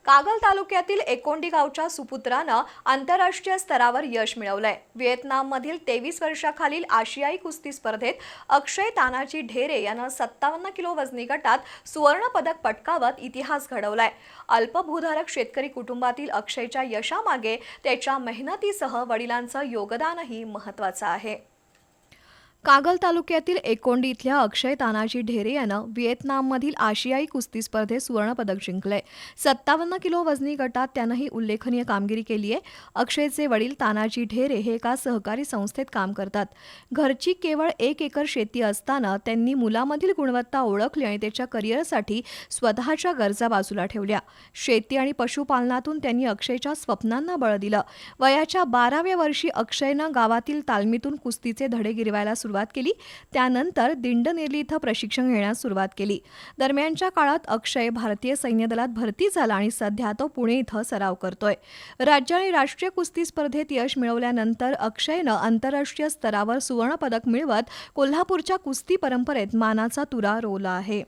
कागल तालुक्यातील एकोंडी गावच्या सुपुत्रानं आंतरराष्ट्रीय स्तरावर यश मिळवलंय। व्हिएतनाममधील 23 वर्षाखालील आशियाई कुस्ती स्पर्धेत अक्षय तानाजी ढेरे यानं 57 किलो वजनी गटात सुवर्ण पदक पटकावत इतिहास घडवलाय। अल्पभूधारक शेतकरी कुटुंबातील अक्षयच्या यशामागे त्याच्या मेहनतीसह वडिलांचं योगदानही महत्त्वाचं आहे। कागल तालुक्यातील एकोंडी इथल्या अक्षय तानाजी ढेरे यानं व्हिएतनाममधील आशियाई कुस्ती स्पर्धेत सुवर्णपदक जिंकलंय। 57 किलो वजनी गटात त्यानं ही उल्लेखनीय कामगिरी केली आहे। अक्षयचे वडील तानाजी ढेरे हे एका सहकारी संस्थेत काम करतात। घरची केवळ 1 एकर शेती असताना त्यांनी मुलामधील गुणवत्ता ओळखली आणि त्याच्या करिअरसाठी स्वतःच्या गरजा बाजूला ठेवल्या। शेती आणि पशुपालनातून त्यांनी अक्षयच्या स्वप्नांना बळ दिलं। वयाच्या 12व्या वर्षी अक्षयनं गावातील तालमीतून कुस्तीचे धडे गिरवायला सुरुवात केली। त्यानंतर दिंडनेरली इथं प्रशिक्षण घेण्यास सुरुवात केली। दरम्यानच्या काळात अक्षय भारतीय सैन्य दलात भरती झाला आणि सध्या तो पुणे इथं सराव करतोय। राज्य आणि राष्ट्रीय कुस्ती स्पर्धेत यश मिळवल्यानंतर अक्षयनं आंतरराष्ट्रीय स्तरावर सुवर्ण पदक मिळवत कोल्हापूरच्या कुस्ती परंपरेत मानाचा तुरा रोवला आहे।